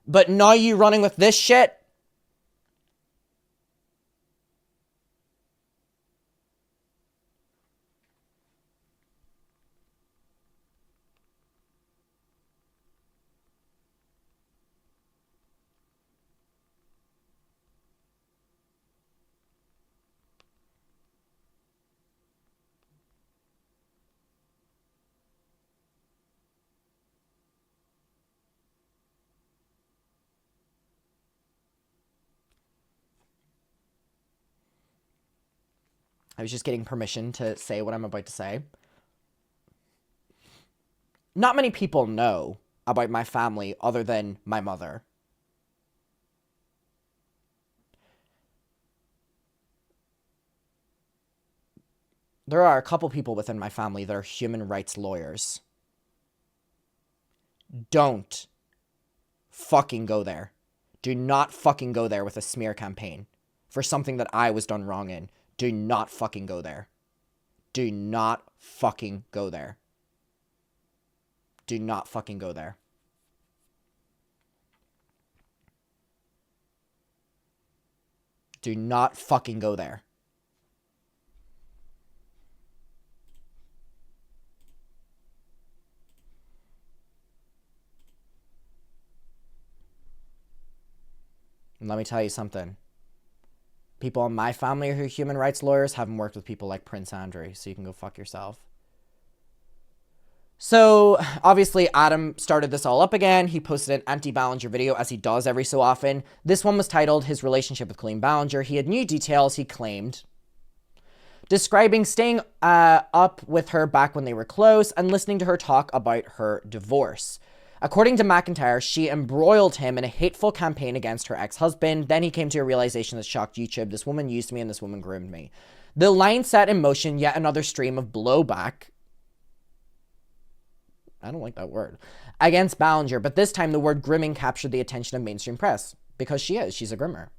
but now you running with this shit? I was just getting permission to say what I'm about to say. Not many people know about my family other than my mother. There are a couple people within my family that are human rights lawyers. Don't fucking go there. Do not fucking go there with a smear campaign for something that I was done wrong in. Do not fucking go there. Do not fucking go there. Do not fucking go there. Do not fucking go there. And let me tell you something. People in my family who are human rights lawyers haven't worked with people like Prince Andrew, so you can go fuck yourself. So, obviously, Adam started this all up again. He posted an anti-Ballinger video, as he does every so often. This one was titled, His Relationship with Colleen Ballinger. He had new details, he claimed, describing staying up with her back when they were close and listening to her talk about her divorce. According to McIntyre, she embroiled him in a hateful campaign against her ex-husband. Then he came to a realization that shocked YouTube. This woman used me and this woman groomed me. The line set in motion yet another stream of blowback. I don't like that word. Against Ballinger, but this time the word grooming captured the attention of mainstream press. Because she's a groomer.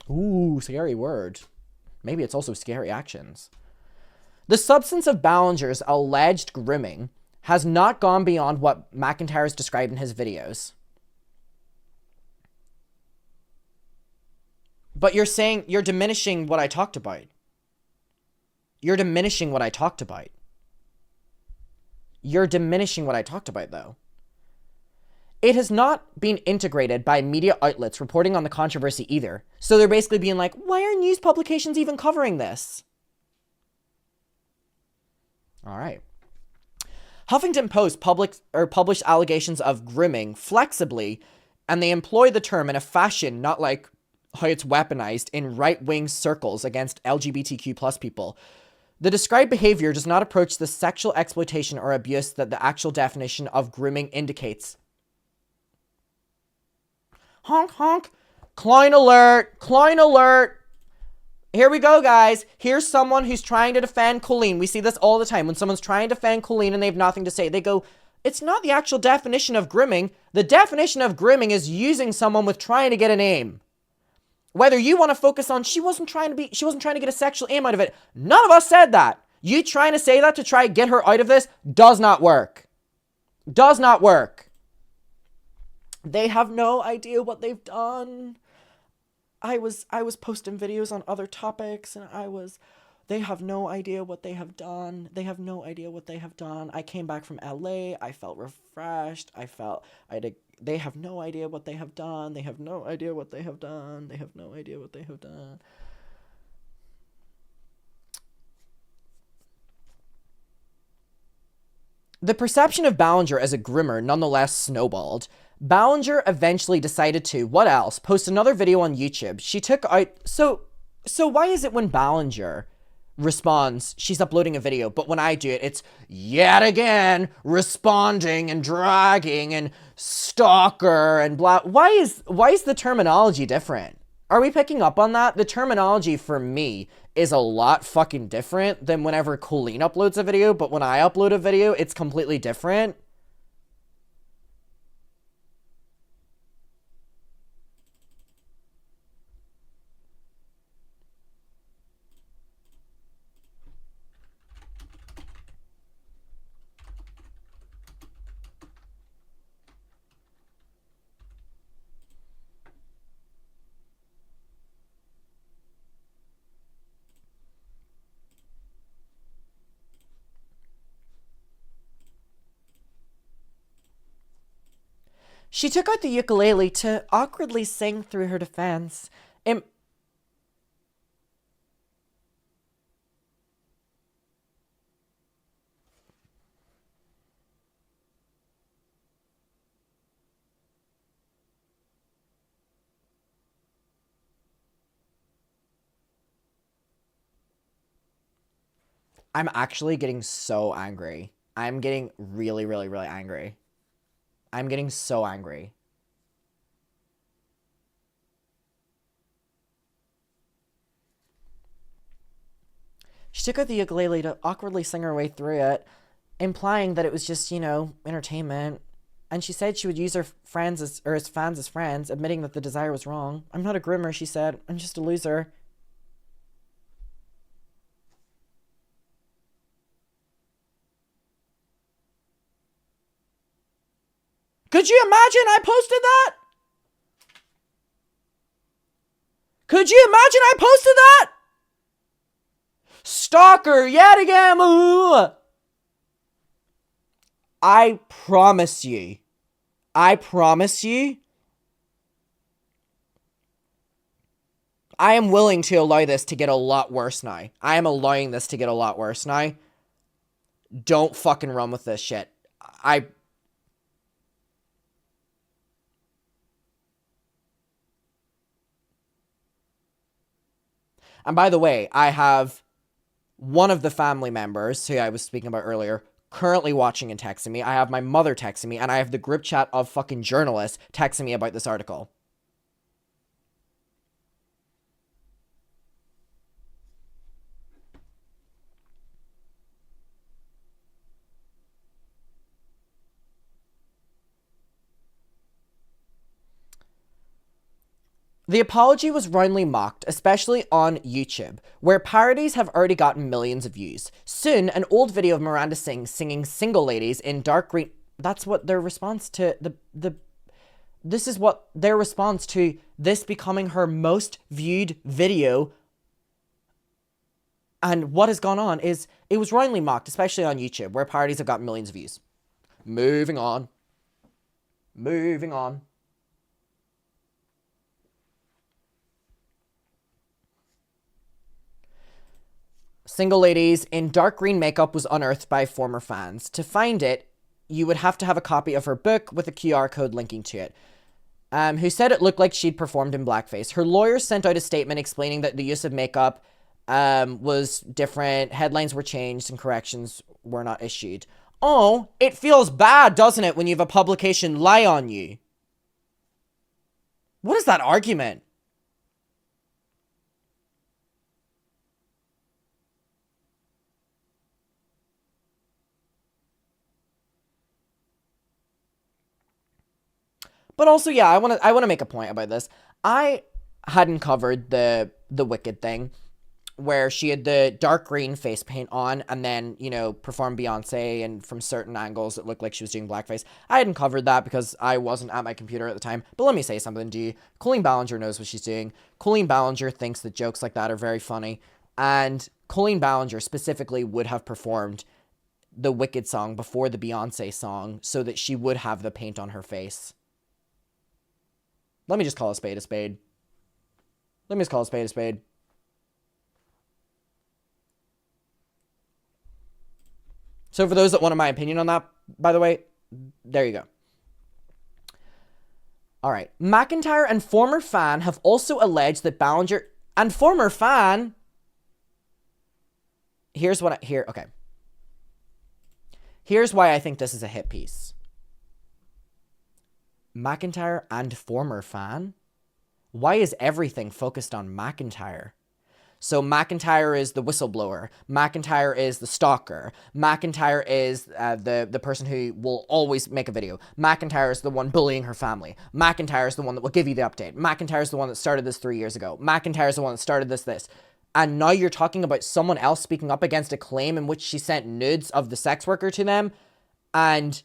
Ooh, scary word. Maybe it's also scary actions. The substance of Ballinger's alleged grooming has not gone beyond what McIntyre has described in his videos. But you're saying, you're diminishing what I talked about. You're diminishing what I talked about. You're diminishing what I talked about, though. It has not been integrated by media outlets reporting on the controversy either. So they're basically being like, why are news publications even covering this? All right. Huffington Post published allegations of grooming flexibly, and they employ the term in a fashion not like how it's weaponized in right-wing circles against LGBTQ plus people. The described behavior does not approach the sexual exploitation or abuse that the actual definition of grooming indicates. Honk, honk. Klein alert. Klein alert. Here we go, guys. Here's someone who's trying to defend Colleen. We see this all the time. When someone's trying to defend Colleen and they have nothing to say, they go, it's not the actual definition of grooming. The definition of grooming is using someone with trying to get an aim. Whether you want to focus on she wasn't trying to get a sexual aim out of it. None of us said that. You trying to say that to try to get her out of this does not work. Does not work. They have no idea what they've done. I was posting videos on other topics and they have no idea what they have done. They have no idea what they have done. I came back from LA. I felt refreshed. They have no idea what they have done. They have no idea what they have done. They have no idea what they have done. The perception of Ballinger as a groomer nonetheless snowballed. Ballinger eventually decided to, what else, post another video on YouTube. She took out, so why is it when Ballinger responds, she's uploading a video, but when I do it, it's yet again responding and dragging and stalker and blah. Why is the terminology different? Are we picking up on that? The terminology for me is a lot fucking different than whenever Colleen uploads a video, but when I upload a video, it's completely different. She took out the ukulele to awkwardly sing through her defense. I'm actually getting so angry. I'm getting really, really, really angry. I'm getting so angry. She took out the ukulele to awkwardly sing her way through it, implying that it was just, entertainment. And she said she would use her friends as fans as friends, admitting that the desire was wrong. I'm not a groomer, she said. I'm just a loser. Could you imagine I posted that? Could you imagine I posted that? Stalker yet again. I promise you. I am willing to allow this to get a lot worse now. I am allowing this to get a lot worse now. Don't fucking run with this shit. And by the way, I have one of the family members who I was speaking about earlier currently watching and texting me. I have my mother texting me, and I have the group chat of fucking journalists texting me about this article. The apology was roundly mocked, especially on YouTube, where parodies have already gotten millions of views. Soon, an old video of Miranda singing Single Ladies in dark green... That's what their response to This is what their response to this becoming her most viewed video. And what has gone on is it was roundly mocked, especially on YouTube, where parodies have gotten millions of views. Moving on. Moving on. Single Ladies in dark green makeup was unearthed by former fans. To find it, you would have to have a copy of her book with a QR code linking to it. Who said it looked like she'd performed in blackface. Her lawyers sent out a statement explaining that the use of makeup was different, headlines were changed, and corrections were not issued. Oh, it feels bad, doesn't it, when you have a publication lie on you? What is that argument? But also, yeah, I want to make a point about this. I hadn't covered the Wicked thing, where she had the dark green face paint on and then, you know, performed Beyonce, and from certain angles it looked like she was doing blackface. I hadn't covered that because I wasn't at my computer at the time. But let me say something to you. Colleen Ballinger knows what she's doing. Colleen Ballinger thinks that jokes like that are very funny. And Colleen Ballinger specifically would have performed the Wicked song before the Beyonce song so that she would have the paint on her face. Let me just call a spade a spade. Let me just call a spade a spade. So for those that wanted my opinion on that, by the way, there you go. All right. McIntyre and former fan have also alleged that Ballinger and former fan... Here's what I... Okay. Here's why I think this is a hit piece. McIntyre and former fan? Why is everything focused on McIntyre? So McIntyre is the whistleblower. McIntyre is the stalker. McIntyre is the person who will always make a video. McIntyre is the one bullying her family. McIntyre is the one that will give you the update. McIntyre is the one that started this 3 years ago. McIntyre is the one that started this. And now you're talking about someone else speaking up against a claim in which she sent nudes of the sex worker to them, and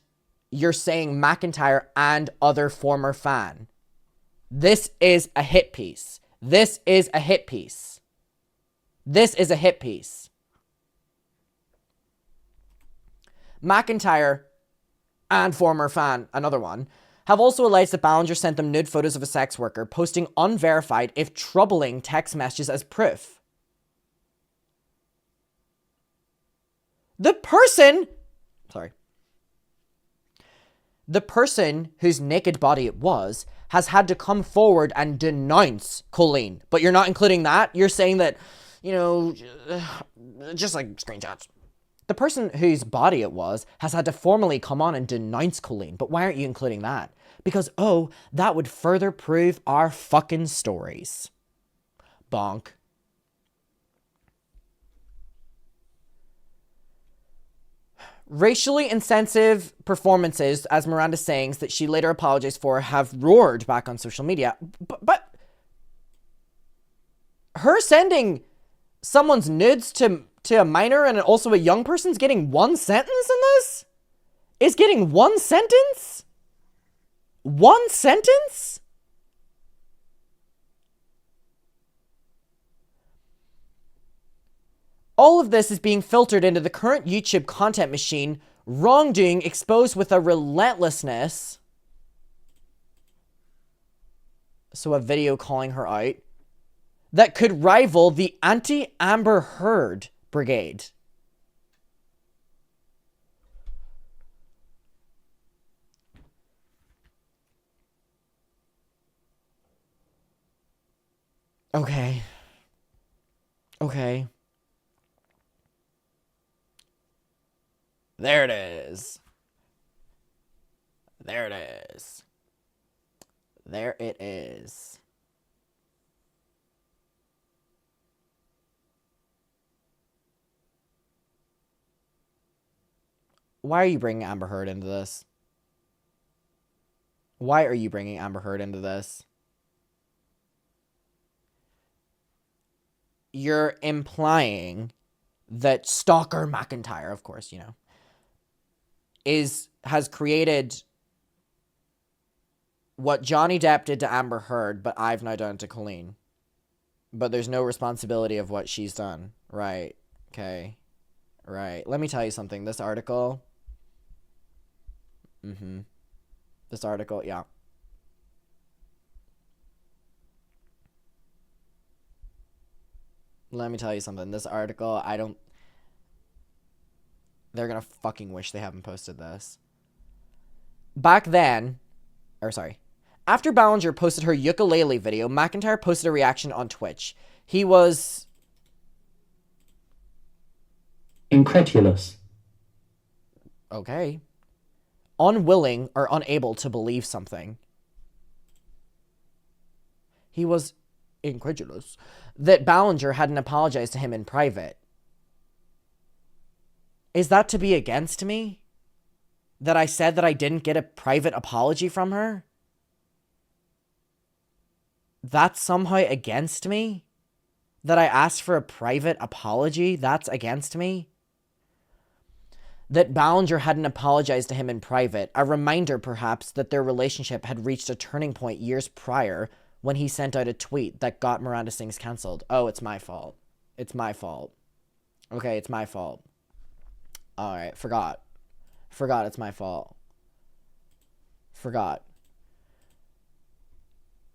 you're saying McIntyre and other former fan. This is a hit piece. This is a hit piece. This is a hit piece. McIntyre and former fan, another one, have also alleged that Ballinger sent them nude photos of a sex worker, posting unverified, if troubling, text messages as proof. The person whose naked body it was has had to come forward and denounce Colleen. But you're not including that. You're saying that, you know, just like screenshots. The person whose body it was has had to formally come on and denounce Colleen. But why aren't you including that? Because, oh, that would further prove our fucking stories. Bonk. Racially insensitive performances, as Miranda sayings that she later apologized for, have roared back on social media. But her sending someone's nudes to a minor and also a young person's getting one sentence in this? Is getting one sentence? One sentence? All of this is being filtered into the current YouTube content machine, wrongdoing exposed with a relentlessness. So a video calling her out that could rival the anti-Amber Heard brigade. Okay. Okay. There it is. There it is. There it is. Why are you bringing Amber Heard into this? Why are you bringing Amber Heard into this? You're implying that Stalker McIntyre, of course, you know, has created what Johnny Depp did to Amber Heard, but I've now done to Colleen. But there's no responsibility of what she's done. Right. Okay. Right. Let me tell you something. This article. This article, yeah. Let me tell you something. This article, they're gonna fucking wish they haven't posted this. Back then, after Ballinger posted her ukulele video, McIntyre posted a reaction on Twitch. He was incredulous. Okay. Unwilling or unable to believe something. He was incredulous that Ballinger hadn't apologized to him in private. Is that to be against me? That I said that I didn't get a private apology from her? That's somehow against me? That I asked for a private apology? That's against me? That Ballinger hadn't apologized to him in private, a reminder perhaps that their relationship had reached a turning point years prior when he sent out a tweet that got Miranda Sings cancelled. Oh, it's my fault. It's my fault. Okay, it's my fault. Alright, forgot it's my fault. Forgot.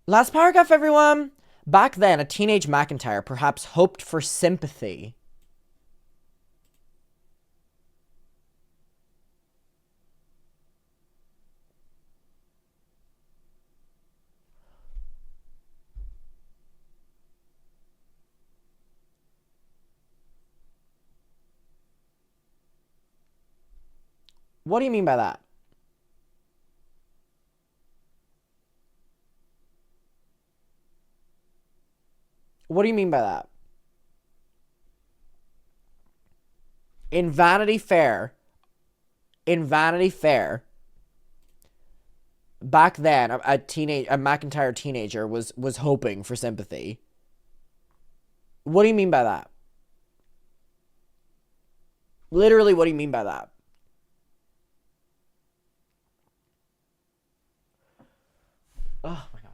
Last paragraph, everyone! Back then, a teenage McIntyre perhaps hoped for sympathy. What do you mean by that? What do you mean by that? In Vanity Fair, back then, a McIntyre teenager was hoping for sympathy. What do you mean by that? Literally, what do you mean by that? Oh my god.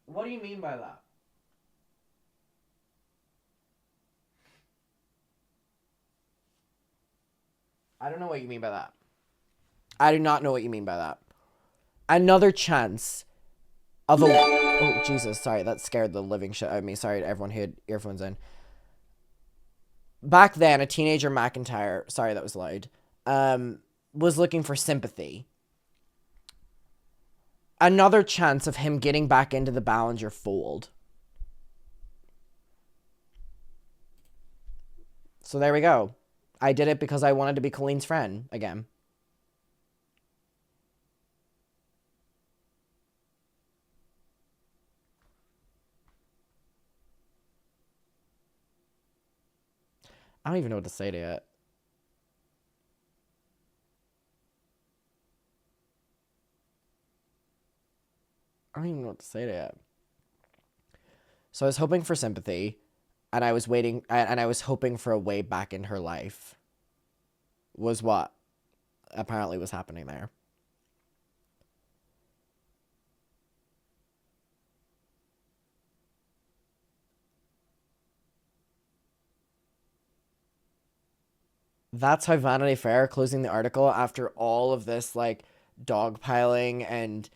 What do you mean by that? I don't know what you mean by that. I do not know what you mean by that. Another chance of a... Oh, Jesus, sorry, that scared the living shit out of me. Sorry to everyone who had earphones in. Back then, a teenager McIntyre... Sorry, that was loud. Was looking for sympathy. Another chance of him getting back into the Ballinger fold. So there we go. I did it because I wanted to be Colleen's friend again. I don't even know what to say to it. I don't even know what to say to it. So I was hoping for sympathy, and I was waiting, and I was hoping for a way back in her life. Was what apparently was happening there. That's how Vanity Fair closing the article after all of this, like, dogpiling and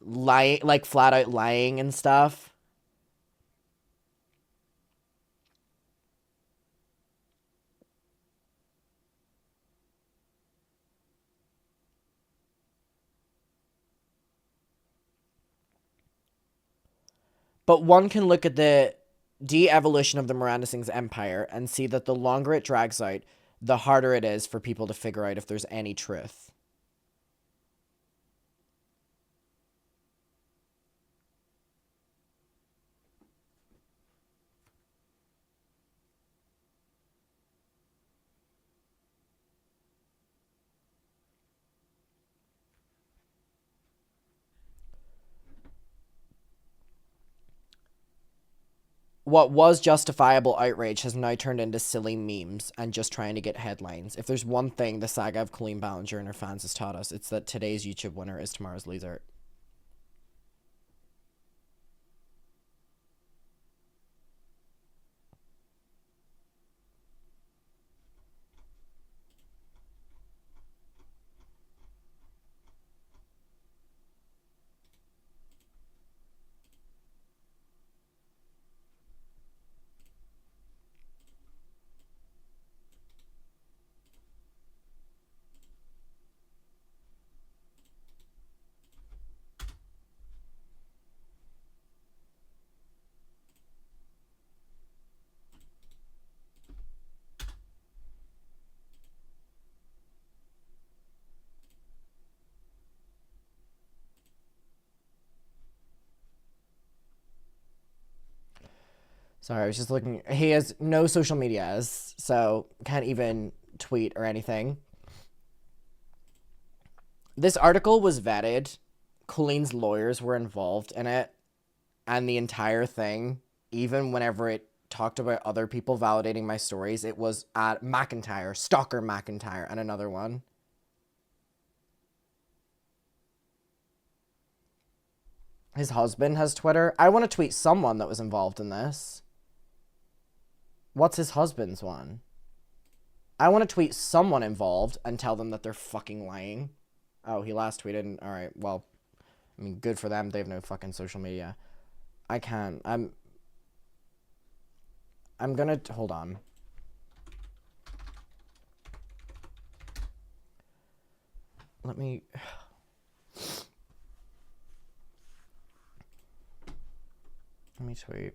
lying, like, flat out lying and stuff. But one can look at the de-evolution of the Miranda Sings empire and see that the longer it drags out, the harder it is for people to figure out if there's any truth. What was justifiable outrage has now turned into silly memes and just trying to get headlines. If there's one thing the saga of Colleen Ballinger and her fans has taught us, it's that today's YouTube winner is tomorrow's loser. Sorry, I was just looking. He has no social medias, so can't even tweet or anything. This article was vetted. Colleen's lawyers were involved in it. And the entire thing, even whenever it talked about other people validating my stories, it was at McIntyre, Stalker McIntyre, and another one. His husband has Twitter. I want to tweet someone that was involved in this. What's his husband's one? I want to tweet someone involved and tell them that they're fucking lying. Oh, he last tweeted. All right, well, I mean, good for them. They have no fucking social media. I can't. I'm gonna... Hold on. Let me tweet.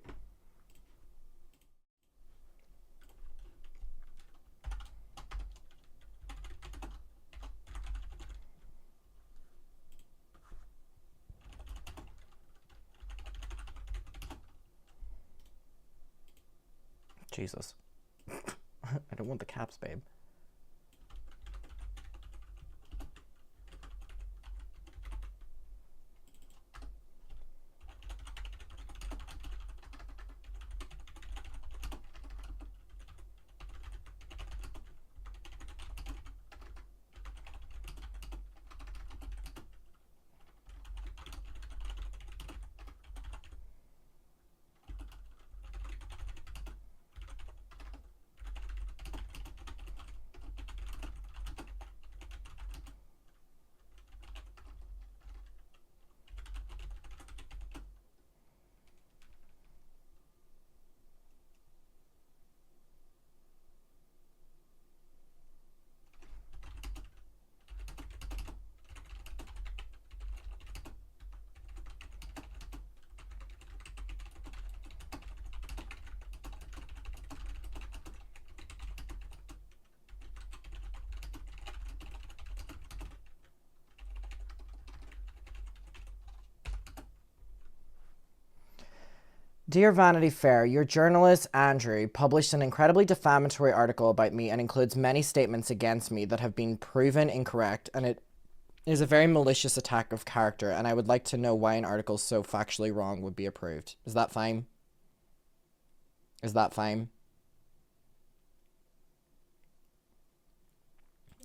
Jesus. I don't want the caps, babe. Dear Vanity Fair, your journalist, Andrew, published an incredibly defamatory article about me and includes many statements against me that have been proven incorrect, and it is a very malicious attack of character, and I would like to know why an article so factually wrong would be approved. Is that fine? Is that fine?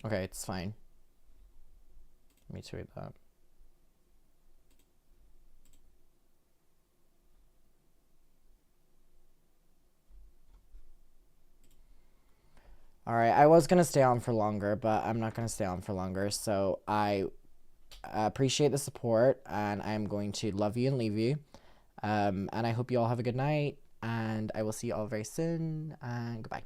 Okay, it's fine. Let me tweet that. Alright, I was going to stay on for longer, but I'm not going to stay on for longer. So I appreciate the support, and I'm going to love you and leave you. And I hope you all have a good night, and I will see you all very soon, and goodbye.